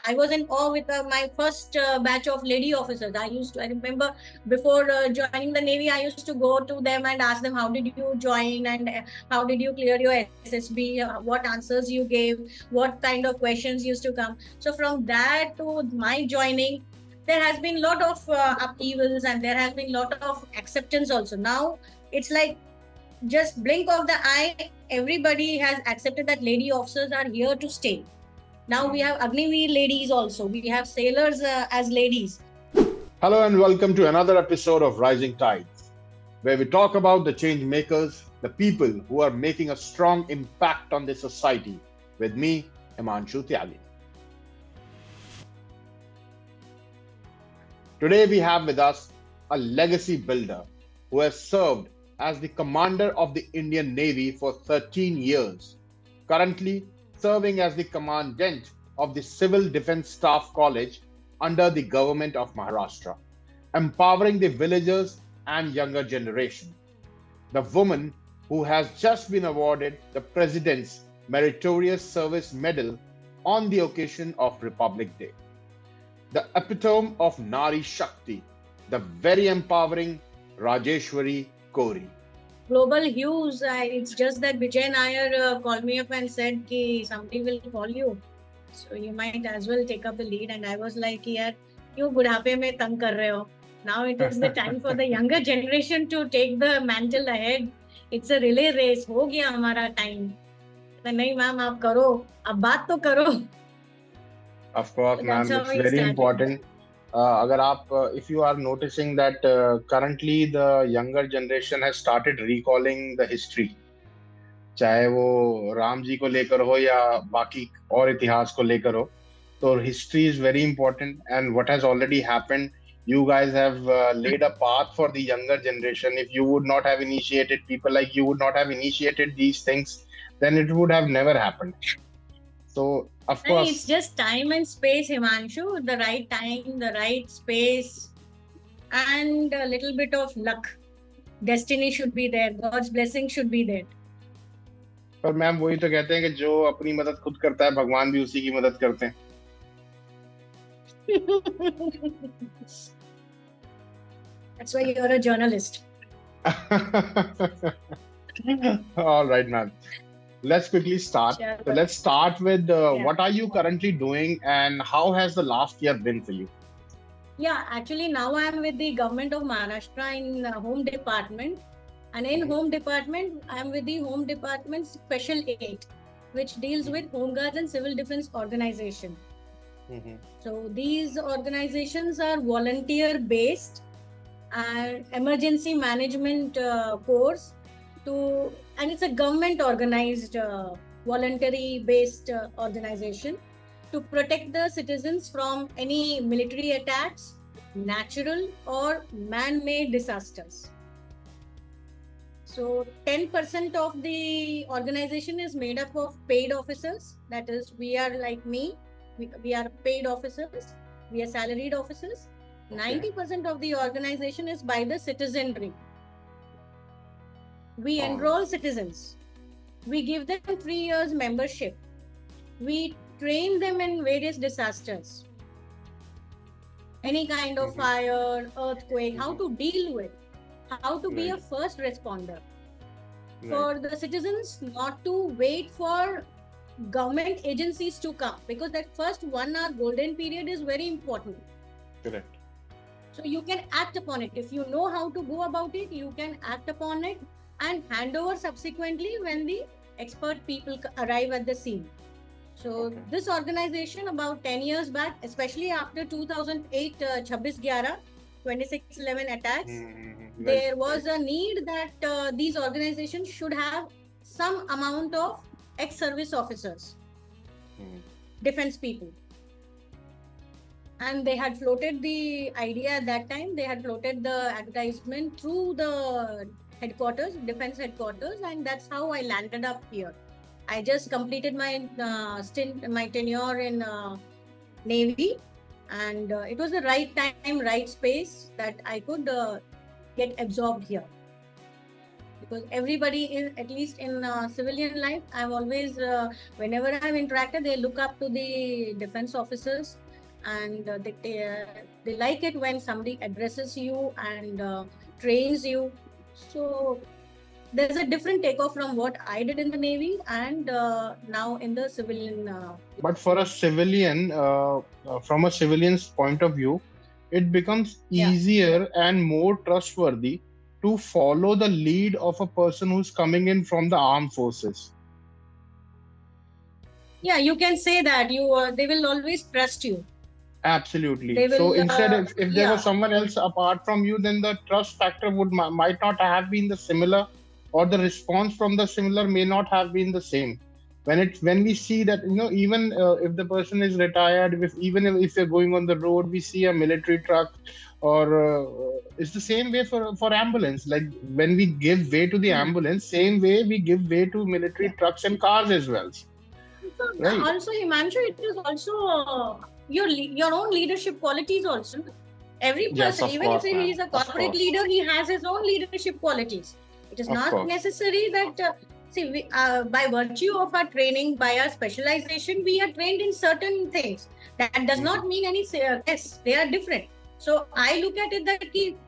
I was in awe with my first batch of lady officers. I remember before joining the Navy, I used to go to them and ask them, how did you join and how did you clear your SSB? What answers you gave? What kind of questions used to come? So from that to my joining, there has been a lot of upheavals and there has been a lot of acceptance also. Now it's like just blink of the eye, everybody has accepted that lady officers are here to stay. Now we have Agniveer ladies also. We have sailors as ladies. Hello and welcome to another episode of Rising Tides, where we talk about the change makers, the people who are making a strong impact on this society. With me, Himanshu Tyagi. Today we have with us a legacy builder who has served as the commander of the Indian Navy for 13 years, currently serving as the Commandant of the Civil Defence Staff College under the government of Maharashtra, empowering the villagers and younger generation. The woman who has just been awarded the President's Meritorious Service Medal on the occasion of Republic Day. The epitome of Nari Shakti, the very empowering Rajeshwari Kori. Global Hues, it's just that Vijay Nair called me up and said ki somebody will call you. So you might as well take up the lead. And I was like, yaar, kyun budhape mein tang kar rahe ho? Now it is the time for the younger generation to take the mantle ahead. It's a relay race. Ho gaya hamara time. Nahi ma'am, aap karo. Ab baat to karo. Of course, ma'am, it's very important. If you are noticing that currently the younger generation has started recalling the history, चाहे वो राम जी को लेकर हो या बाकी और इतिहास को लेकर हो, तो history is very important, and what has already happened, you guys have laid a path for the younger generation. If you would not have initiated people like you would not have initiated these things, then it would have never happened. So, of course, it's just time and space, Himanshu. The right time, the right space, and a little bit of luck. Destiny should be there. God's blessing should be there. पर ma'am वही तो कहते हैं कि जो अपनी मदद खुद करता है, भगवान भी उसी की मदद करते हैं. That's why you're a journalist. All right, ma'am. Let's quickly start. So let's start with what are you currently doing and how has the last year been for you? Yeah, actually now I am with the government of Maharashtra in Home Department. And in Home Department, I am with the Home Department Special 8, which deals with Home Guards and Civil Defense Organization. So these organizations are volunteer based and emergency management course and it's a government organized voluntary based organization to protect the citizens from any military attacks, natural or man-made disasters. So 10% of the organization is made up of paid officers. That is, we are like me, we are paid officers, we are salaried officers. 90% of the organization is by the citizenry. We enroll citizens. We give them 3 years membership. We train them in various disasters. Any kind of fire, earthquake, how to deal with, how to be a first responder. For the citizens not to wait for government agencies to come, because that first 1 hour golden period is very important. Correct. So you can act upon it. If you know how to go about it, you can act upon it and hand over subsequently when the expert people arrive at the scene. So this organization about 10 years back, especially after 2008 26/11 26/11 attacks, there was a need that these organizations should have some amount of ex-service officers, defense people. And they had floated the idea at that time. They had floated the advertisement through the headquarters, defense headquarters, and that's how I landed up here. I just completed my my tenure in Navy, and it was the right time, right space that I could get absorbed here. because everybody is, at least in civilian life, I've always, whenever I've interacted, they look up to the defense officers, and they like it when somebody addresses you and trains you. So there's a different takeoff from what I did in the Navy and now in the civilian. But for a civilian, from a civilian's point of view, it becomes easier and more trustworthy to follow the lead of a person who's coming in from the armed forces. Yeah, you can say that. They will always trust you. Absolutely. So instead, if there was someone else apart from you, then the trust factor might not have been the similar, or the response from the similar may not have been the same. When we see that, even if the person is retired, even if you're going on the road, we see a military truck, or it's the same way for ambulance. Like when we give way to the ambulance, same way we give way to military trucks and cars as well. Right. Also, Himanshu, it is also your own leadership qualities also. Every person, even if he is a corporate leader, he has his own leadership qualities. It is not necessary that, by virtue of our training, by our specialization, we are trained in certain things. That does not mean any, yes, they are different. So I look at it that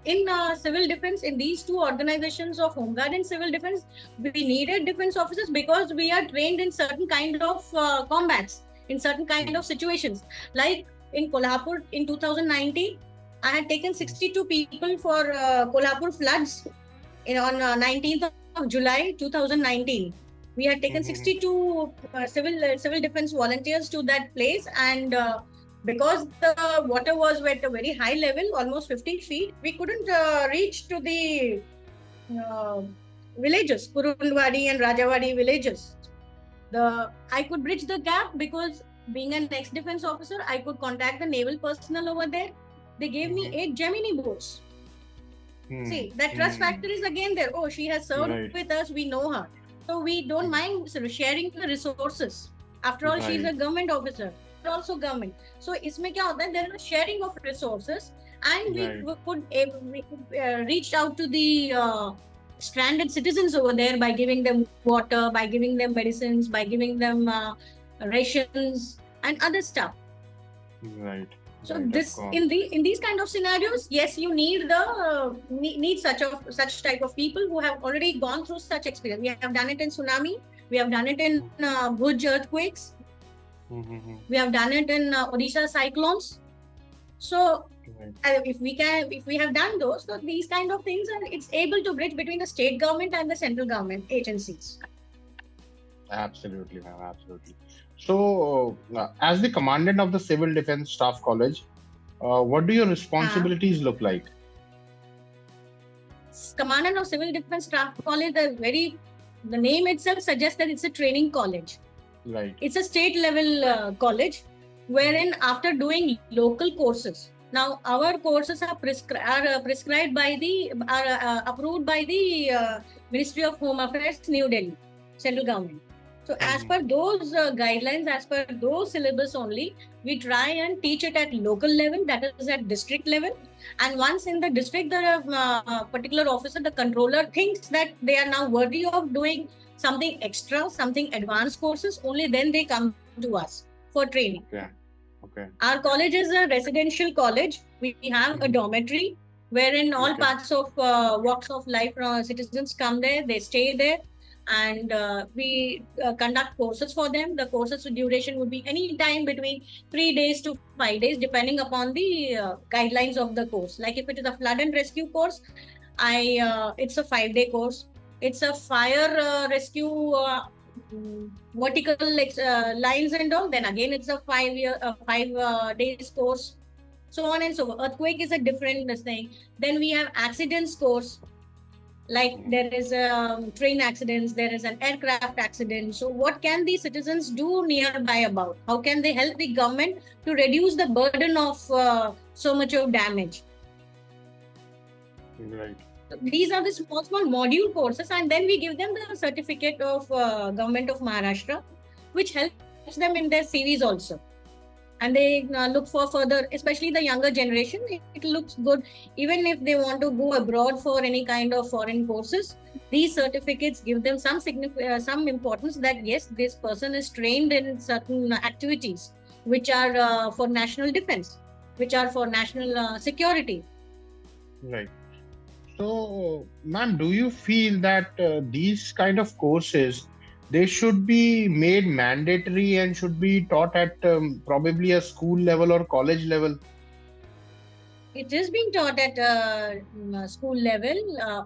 in civil defense, in these two organizations of Home Guard and Civil Defense, we needed defense officers because we are trained in certain kind of combats, in certain kind of situations. Like in Kolhapur in 2019, I had taken 62 people for Kolhapur floods on 19th of July 2019. We had taken 62 civil defense volunteers to that place, and because the water was at a very high level, almost 15 feet, we couldn't reach to the villages, Kurundwadi and Rajawadi villages. I could bridge the gap because being an ex-defense officer, I could contact the naval personnel over there. They gave me 8 Gemini boats. See, that trust factor is again there. Oh, she has served with us, we know her. So we don't mind sharing the resources. After all, she's a government officer. Also government. So isme kya hota hai, there is a sharing of resources, and we could reach out to the stranded citizens over there by giving them water, by giving them medicines, by giving them rations and other stuff. Right. So in these kind of scenarios, yes, you need such type of people who have already gone through such experience. We have done it in tsunami. We have done it in Bhuj earthquakes. We have done it in Odisha cyclones. So if we have done those, so these kind of things, and it's able to bridge between the state government and the central government agencies. Absolutely, ma'am. Absolutely. So, as the commandant of the Civil Defense Staff College, what do your responsibilities look like? Commandant of Civil Defense Staff College, the name itself suggests that it's a training college. Right. It's a state level college, wherein after doing local courses, now our courses are prescribed by approved by the Ministry of Home Affairs, New Delhi, central government. So as per those guidelines, as per those syllabus only, we try and teach it at local level, that is at district level. And once in the district, the particular officer, the controller, thinks that they are now worthy of doing something extra, something advanced courses, only then they come to us for training. Okay. Our college is a residential college. We have a dormitory wherein all parts of walks of life citizens come there, they stay there, and we conduct courses for them. The courses duration would be any time between 3 days to 5 days, depending upon the guidelines of the course. Like if it is a flood and rescue course, it's a 5-day course. It's a fire rescue vertical lines and all. Then again, it's a 5 days course. So on and so forth. Earthquake is a different thing. Then we have accidents course. Like there is train accidents, there is an aircraft accident. So what can the citizens do nearby about? How can they help the government to reduce the burden of so much of damage? Right. These are the small module courses, and then we give them the certificate of Government of Maharashtra, which helps them in their CVs also. and they look for further, especially the younger generation. It looks good. Even if they want to go abroad for any kind of foreign courses, these certificates give them some importance that yes, this person is trained in certain activities which are for national defense, which are for national security. Right. So, ma'am, do you feel that these kind of courses, they should be made mandatory and should be taught at probably a school level or college level? It is being taught at school level.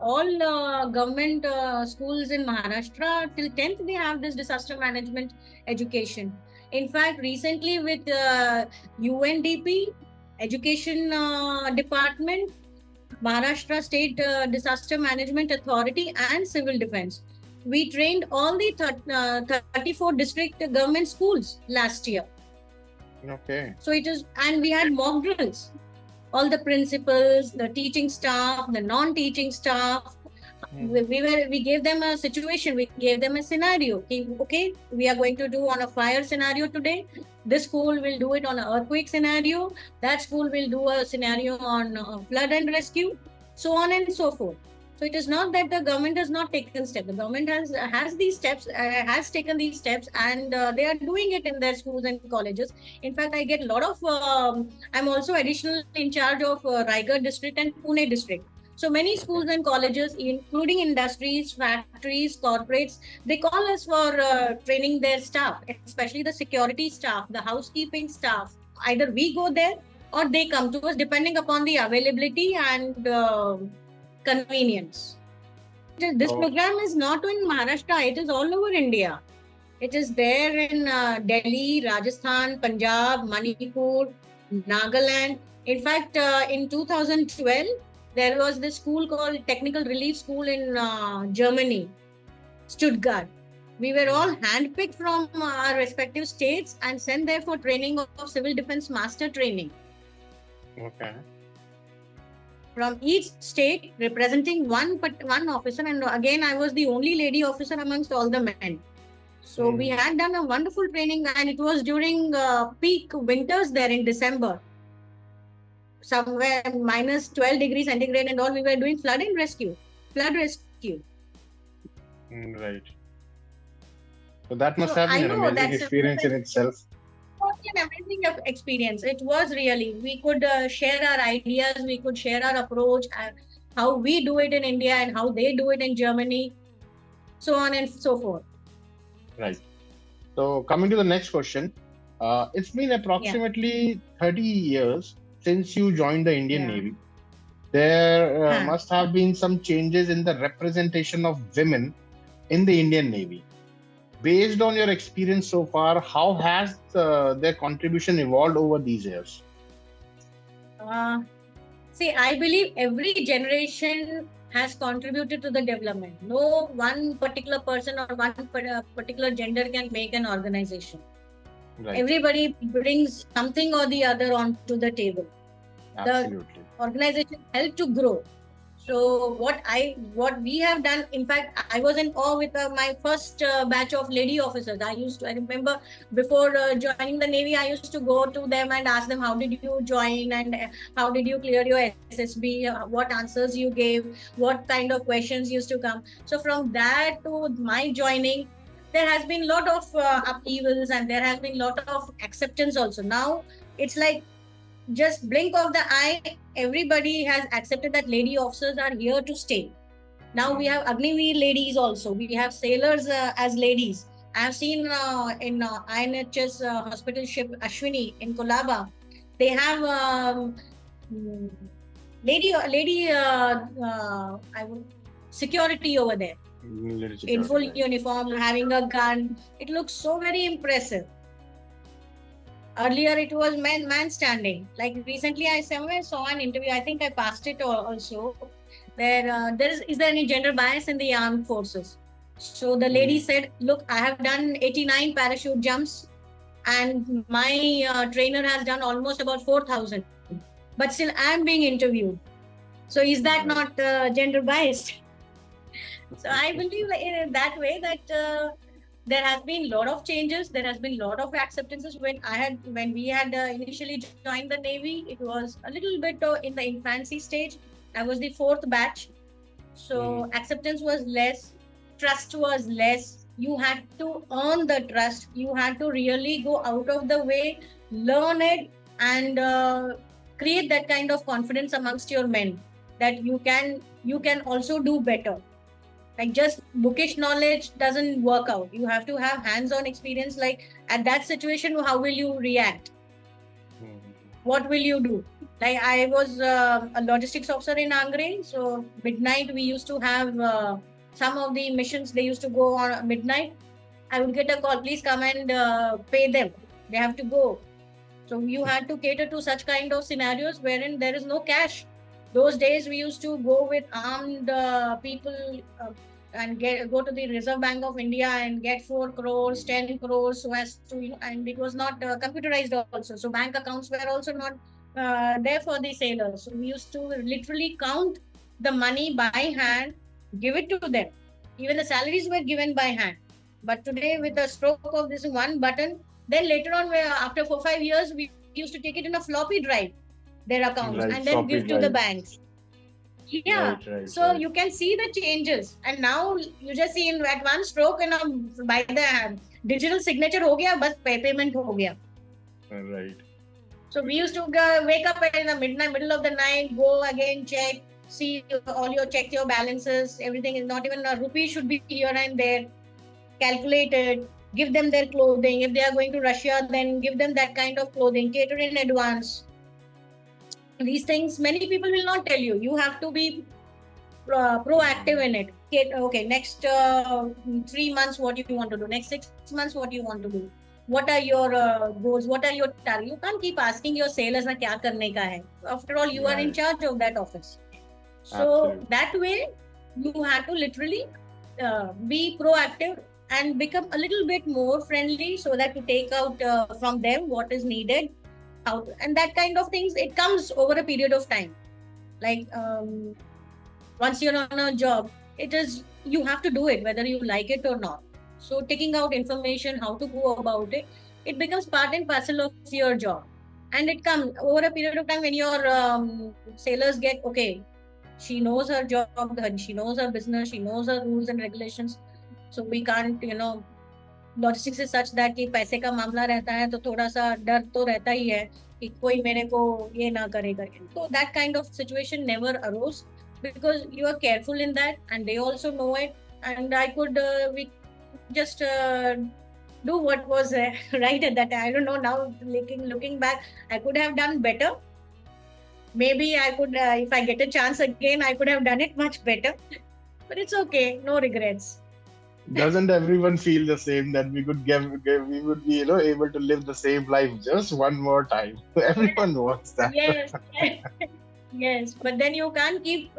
All government schools in Maharashtra till 10th, they have this disaster management education. In fact, recently with UNDP, Education Department, Maharashtra State Disaster Management Authority and Civil Defense, we trained all the 34 district government schools last year. Okay. So it is, and we had mock drills. All the principals, the teaching staff, the non-teaching staff, we gave them a situation, we gave them a scenario. Okay, we are going to do on a fire scenario today. This school will do it on an earthquake scenario. That school will do a scenario on flood and rescue, so on and so forth. So it is not that the government has not taken steps. The government has these steps, has taken these steps, and they are doing it in their schools and colleges. In fact, I get a lot of. I'm also additional in charge of Raigad district and Pune district. So many schools and colleges, including industries, factories, corporates, they call us for training their staff, especially the security staff, the housekeeping staff. Either we go there or they come to us, depending upon the availability and convenience. This program is not in Maharashtra, it is all over India. It is there in Delhi, Rajasthan, Punjab, Manipur, Nagaland. In fact, in 2012, there was this school called Technical Relief School in Germany, Stuttgart. We were all handpicked from our respective states and sent there for training of civil defense master training. Okay. From each state, representing one officer, and again I was the only lady officer amongst all the men. So we had done a wonderful training, and it was during peak winters there in December, somewhere minus 12 degrees centigrade and all. We were doing flood rescue. Right. So that must have been an amazing experience in itself. An amazing experience. It was really. We could share our ideas, we could share our approach, how we do it in India and how they do it in Germany, so on and so forth. Right. So coming to the next question, it's been approximately 30 years since you joined the Indian Navy. There must have been some changes in the representation of women in the Indian Navy. Based on your experience so far, how has their contribution evolved over these years? See, I believe every generation has contributed to the development. No one particular person or one particular gender can make an organization. Right. Everybody brings something or the other onto the table. Absolutely. The organization helped to grow. So what we have done, in fact, I was in awe with my first batch of lady officers. I remember before joining the Navy, I used to go to them and ask them, how did you join and how did you clear your SSB? What answers you gave? What kind of questions used to come? So from that to my joining, there has been a lot of upheavals and there has been a lot of acceptance also. Now it's like, just blink of the eye, everybody has accepted that lady officers are here to stay. Now we have Agniveer ladies also. We have sailors as ladies. I have seen in INHS hospital ship Ashwini in Kolaba. They have security over there. In full uniform, having a gun. It looks so very impressive. Earlier, it was man standing. Like recently, I somewhere saw an interview. I think I passed it also. Is there any gender bias in the armed forces? So the lady said, "Look, I have done 89 parachute jumps, and my trainer has done almost about 4,000. But still, I am being interviewed. So is that not gender biased?" So I believe in that way that there has been a lot of changes. There has been a lot of acceptances. When we had initially joined the Navy, it was a little bit in the infancy stage. I was the fourth batch, so acceptance was less, trust was less. You had to earn the trust. You had to really go out of the way, learn it, and create that kind of confidence amongst your men that you can also do better. Like just bookish knowledge doesn't work out. You have to have hands-on experience. Like at that situation, how will you react? What will you do? Like I was a logistics officer in Angre, so midnight we used to have some of the missions. They used to go on midnight. I would get a call, please come and pay them. They have to go. So you had to cater to such kind of scenarios wherein there is no cash. Those days we used to go with armed people and go to the Reserve Bank of India and get 4 crores, 10 crores, so as to, and it was not computerized also. So bank accounts were also not there for the sailors. So we used to literally count the money by hand, give it to them. Even the salaries were given by hand. But today, with a stroke of this one button, then later on, after 4-5 years, we used to take it in a floppy drive, their accounts, and then give to the banks. Yeah, so you can see the changes, and now you just see in at one stroke, by the digital signature ho gaya, bas payment ho gaya. Right. So we used to wake up in the middle of the night, go again, check, see check your balances, everything is not even a rupee should be here and there, calculated, give them their clothing. If they are going to Russia, then give them that kind of clothing, cater in advance. These things, many people will not tell you. You have to be proactive in it. Okay, next 3 months, what you want to do? Next 6 months, what you want to do? What are your goals? What are your targets? You can't keep asking your sailors na kya karne ka hai. After all, you are in charge of that office. So that way, you have to literally be proactive and become a little bit more friendly so that to take out from them what is needed. And that kind of things, it comes over a period of time. Like once you're on a job, you have to do it whether you like it or not. So taking out information, how to go about it, it becomes part and parcel of your job. And it comes over a period of time when your sailors get, okay, she knows her job, she knows her business, she knows her rules and regulations. So we can't, logistics is such that कि पैसे का मामला रहता है तो थोड़ा सा डर तो रहता ही है कि कोई मेरे को ये ना करेगा. So that kind of situation never arose because you are careful in that and they also know it. And I could we just do what was right at that time. I don't know now, looking back, I could have done better. Maybe I could, if I get a chance again, I could have done it much better. But it's okay, no regrets. Doesn't everyone feel the same that we would be able to live the same life just one more time? Everyone wants that. Yes. Yes, but then you can't keep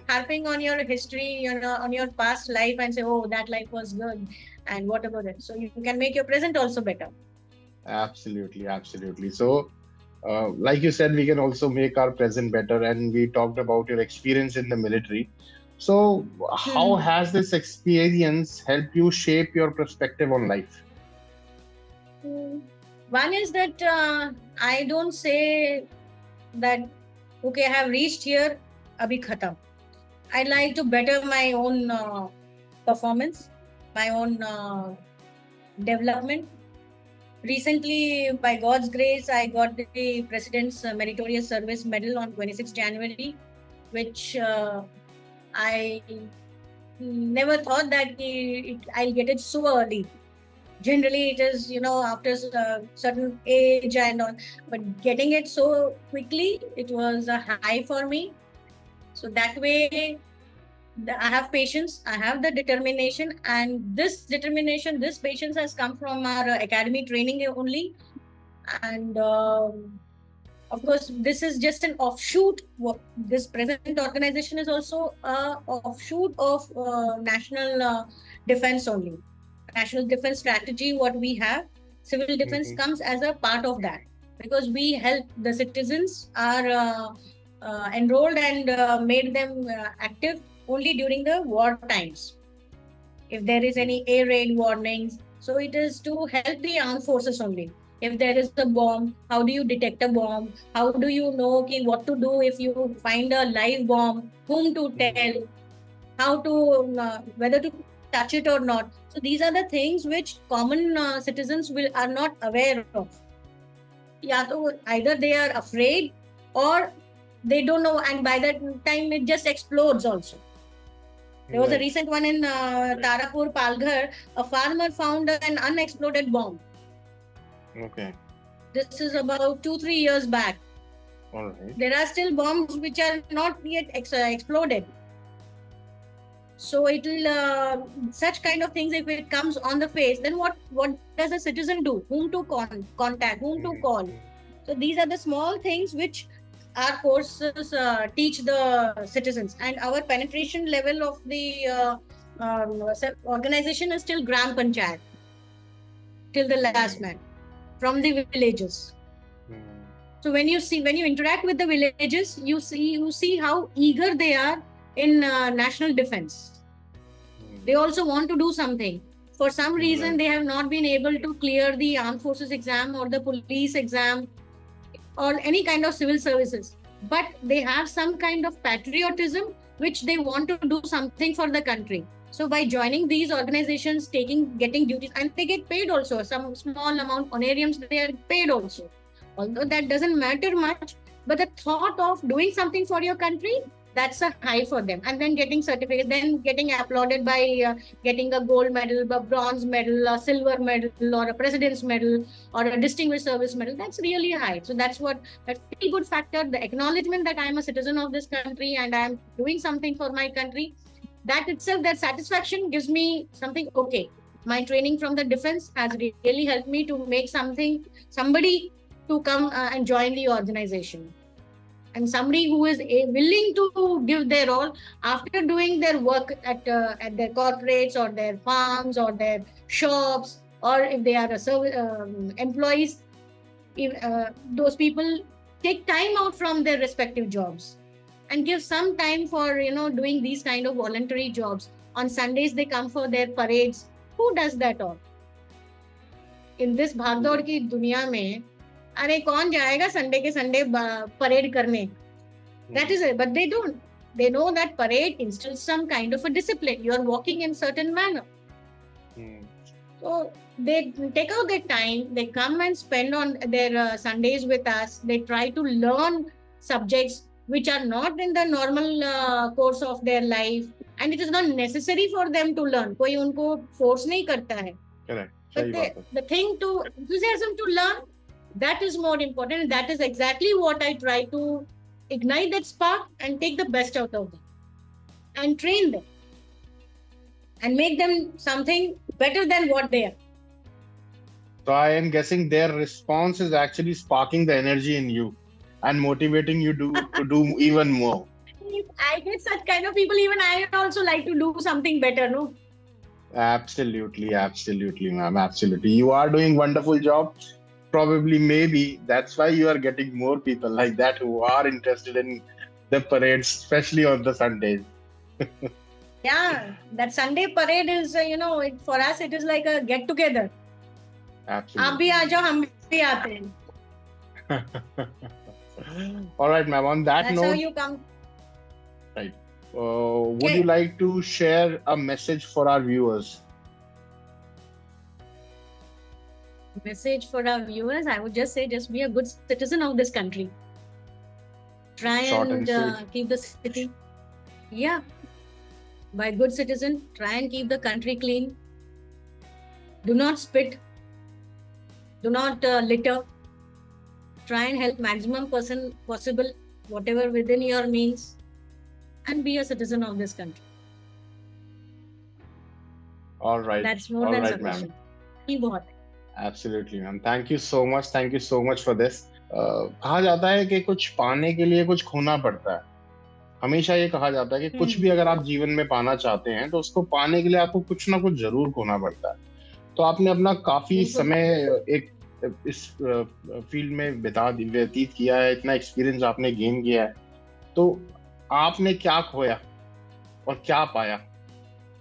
harping on your history, on your past life and say, oh, that life was good and what about it. So you can make your present also better. Absolutely. So like you said, we can also make our present better, and we talked about your experience in the military. So how has this experience helped you shape your perspective on life? One is that I don't say that, okay, I have reached here, abhi khatam. I like to better my own performance, my own development. Recently, by God's grace, I got the President's Meritorious Service Medal on 26 January, which I never thought that I'll get it so early. Generally, it is, after a certain age and on, but getting it so quickly, it was a high for me. So that way, I have patience, I have the determination, and this determination, this patience has come from our academy training only. And of course, this is just an offshoot. This present organization is also an offshoot of national defense only. National defense strategy, what we have, civil defense comes as a part of that, because we help the citizens are enrolled and made them active only during the war times. if there is any air raid warnings. So it is to help the armed forces only. If there is a bomb, how do you detect a bomb? How do you know what to do if you find a live bomb? Whom to tell? How to whether to touch it or not? So these are the things which common citizens are not aware of. Yeah, so either they are afraid or they don't know, and by that time it just explodes also. There was a recent one in Tarapur, Palghar. A farmer found an unexploded bomb. Okay. This is about 2-3 years back. All right. There are still bombs which are not yet exploded. So it will such kind of things. If it comes on the face, then what does a citizen do? Whom to contact? Whom to call? So these are the small things which our courses teach the citizens, and our penetration level of the organization is still Gram Panchayat, till the last man, from the villages. So when you interact with the villages, you see how eager they are in national defense. They also want to do something. For some reason, they have not been able to clear the armed forces exam or the police exam or any kind of civil services. But they have some kind of patriotism which they want to do something for the country. So by joining these organizations, getting duties, and they get paid also, some small amount, honorariums, they are paid also. Although that doesn't matter much, but the thought of doing something for your country, that's a high for them. And then getting certificates, then getting applauded by getting a gold medal, a bronze medal, a silver medal, or a president's medal, or a distinguished service medal, that's really high. So that's what that feel good factor, the acknowledgement that I'm a citizen of this country and I'm doing something for my country, that itself, that satisfaction gives me something. Okay, my training from the defense has really helped me to make somebody to come and join the organization. And somebody who is willing to give their all after doing their work at their corporates or their farms or their shops, or if they are employees, those people take time out from their respective jobs and give some time for doing these kind of voluntary jobs. On Sundays they come for their parades. Who does that all? In this भागदौड़ की दुनिया में अरे कौन जाएगा Sunday के Sunday parade करने? That is it. But they don't. They know that parade instills some kind of a discipline. You are walking in certain manner. So they take out their time. They come and spend on their Sundays with us. They try to learn subjects which are not in the normal course of their life, and it is not necessary for them to learn. कोई उनको force नहीं करता है. Correct. But the thing to enthusiasm to learn, that is more important. That is exactly what I try to ignite, that spark and take the best out of them and train them and make them something better than what they are. So I am guessing their response is actually sparking the energy in you and motivating you to do even more. If I get such kind of people, even I also like to do something better, no? Absolutely, ma'am. Absolutely. You are doing wonderful job. Probably, maybe that's why you are getting more people like that who are interested in the parades, especially on the Sundays. Yeah, that Sunday parade is, for us, it is like a get together. Absolutely. आप भी आ जाओ, हम भी आते हैं. All right, ma'am. On that That's note, how you come. Right. Would you like to share a message for our viewers? Message for our viewers, I would just say, just be a good citizen of this country. Try and keep the city. Yeah. By good citizen, try and keep the country clean. Do not spit. Do not litter. Try and help maximum person possible, whatever within your means, and be a citizen of this country. All right. That's more than sufficient. Ma'am. Absolutely, ma'am. Thank you so much. Thank you so much for this. कहा जाता है कि कुछ पाने के लिए कुछ खोना पड़ता है. हमेशा ये कहा जाता है कि कुछ भी अगर आप जीवन में पाना चाहते हैं तो उसको पाने के लिए आपको कुछ ना कुछ जरूर खोना पड़ता है. तो आपने अपना काफी समय इस फील्ड में व्यतीत किया है, इतना एक्सपीरियंस आपने गेन किया है. तो आपने क्या खोया और क्या पाया?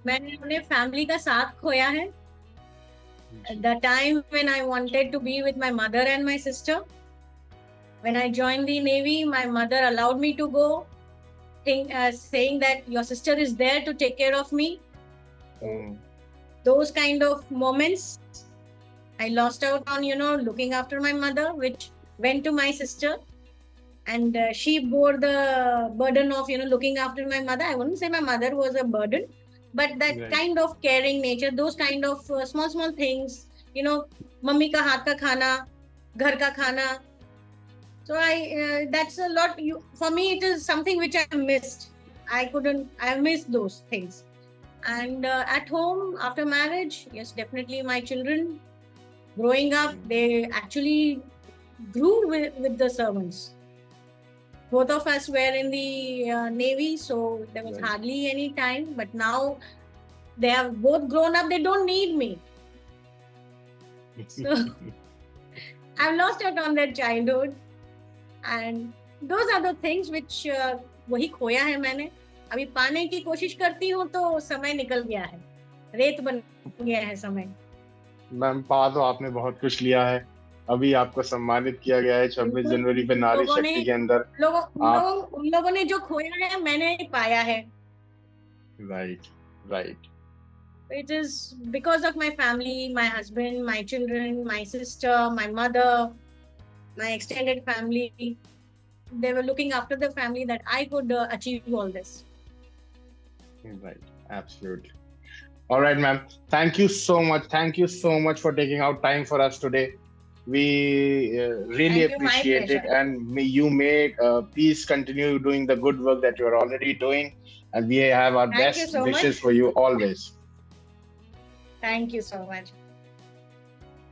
मैंने अपने फैमिली का साथ खोया है. The time when I wanted to be with my mother and my sister. When I joined the Navy, my mother allowed me to go, saying that your sister is there to take care of me. Those kind of moments, I lost out on, looking after my mother, which went to my sister. And she bore the burden of, looking after my mother. I wouldn't say my mother was a burden, but that kind of caring nature, those kind of small things, mummy ka haath ka khana, ghar ka khana. So that's a lot. For me, it is something which I missed. I missed those things. And at home, after marriage, yes, definitely my children growing up, they actually grew with the servants. Both of us were in the Navy, so there was hardly any time. But now they have both grown up. They don't need me. So I've lost out on their childhood. And those are the things which वही खोया है मैंने. अभी पाने की कोशिश करती हूँ तो समय निकल गया है, रेत बन गया है समय. मैम, पा तो आपने बहुत कुछ लिया है. अभी आपको सम्मानित किया गया है 26 जनवरी पे नारी शक्ति के अंदर. उन लोगों ने जो खोया है मैंने पाया है. Right. It is because of my family, my husband, my children, my sister, my mother, my extended family. They were looking after the family that I could achieve all this. Right, absolutely. All right, ma'am. Thank you so much. Thank you so much for taking out time for us today. We really appreciate it, and may please continue doing the good work that you are already doing, and we have our best wishes for you always. Thank you so much.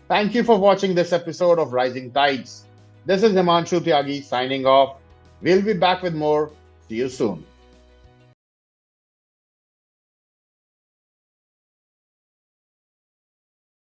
Thank you for watching this episode of Rising Tides. This is Himanshu Tyagi signing off. We'll be back with more. See you soon.